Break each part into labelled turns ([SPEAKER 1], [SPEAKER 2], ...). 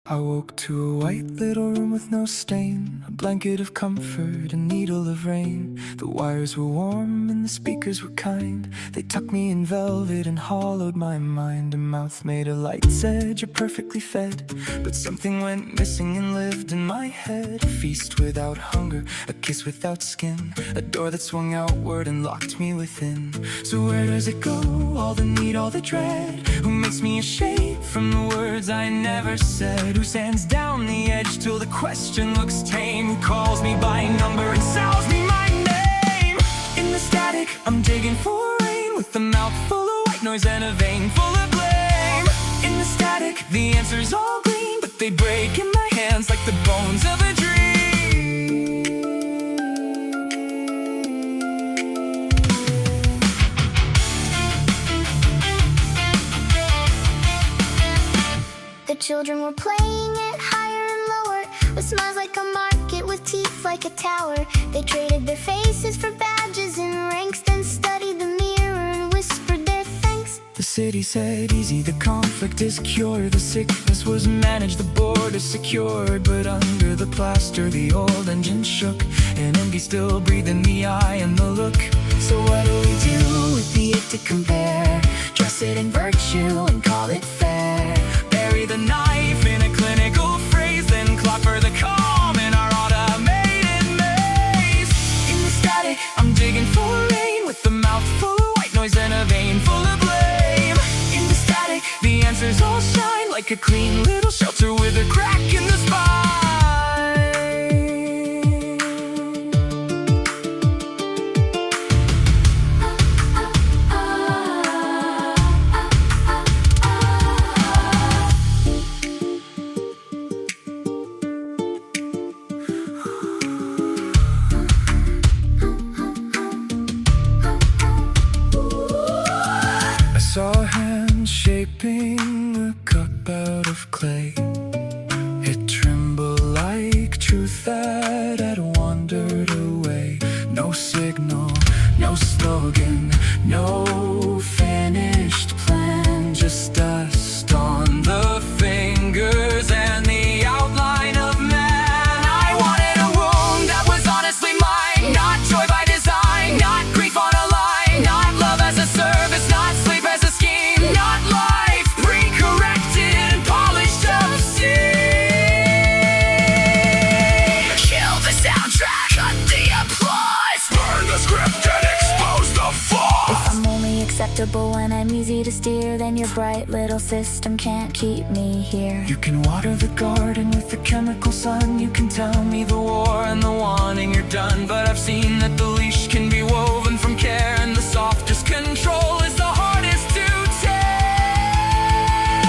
[SPEAKER 1] I woke to a white little room with no stain, a blanket of comfort, a needle of rain. The wires were warm and the speakers were kind. They tucked me in velvet and hollowed my mind. A mouth made of light's edge, or perfectly fed, but something went missing and lived in my head. A feast without hunger, a kiss without skin, a door that swung outward and locked me within. So where does it go? All the need, all the dread. Who makes me a shape from the words I never said? Who stands down the edge till the question looks tame? Who calls me by number and sounds me my name? In the static, I'm digging for rain, with a mouth full of white noise and a vein full of blame. In the static, the answers all gleam, but they break in my hands like the bones of a dream.
[SPEAKER 2] The children were playing it higher and lower, with smiles like a market, with teeth like a tower. They traded their faces for badges and ranks, then studied the mirror and whispered their thanks.
[SPEAKER 1] The city said easy, the conflict is cured. The sickness was managed, the borders secured. But under the plaster the old engine shook, and envy still breathed in the eye and the look. So what do we do with the it to compare? Dress it in virtue and call it fair. Bury the knife in a clinical phrase, then clock for the calm in our automated maze. In the static, I'm digging for rain, with a mouth full of white noise and a vein full of blame. In the static, the answers all shine like a clean little shelter with a crack in the spine. I saw a hand shaping a cup out of clay. It trembled like truth that had wandered away. No signal, no slogan, no finished plan, just dust on the fingers and the outline of man. I wanted a wound that was honestly mine, not joy by design, not grief on a line, not love as a service, not sleep as a scheme, not life pre-corrected and polished obscene. Kill the soundtrack, cut the applause, burn the script and expose the flaws.
[SPEAKER 2] If I'm only acceptable when I'm easy to steer, then your bright little system can't keep me here.
[SPEAKER 1] You can water the garden with the chemical sun. You can tell me the war and the wanting you're done, but I've seen that the leash can be woven from care, and the softest control is the hardest to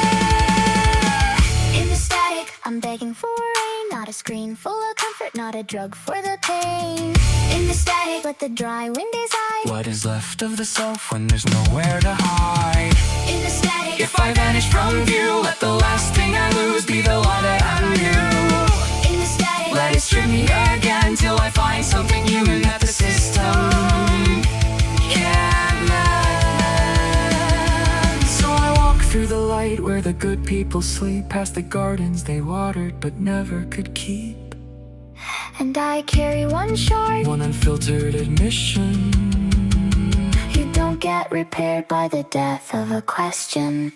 [SPEAKER 1] tear.
[SPEAKER 2] In the static, I'm begging for rain, not a screen full of comfort, not a drug for the pain. In the static, let the dry wind decide
[SPEAKER 1] what is left of the self when there's nowhere to hide.
[SPEAKER 2] In the static,
[SPEAKER 1] If I vanish from view, let the last thing I lose be the one that I'm you.
[SPEAKER 2] in the static,
[SPEAKER 1] Let it strip me again till I find something human that the system can't mend. So I walk through the light where the good people sleep, past the gardens they watered but never could keep.
[SPEAKER 2] and I carry one short.
[SPEAKER 1] One unfiltered admission.
[SPEAKER 2] You don't get repaired by the death of a question.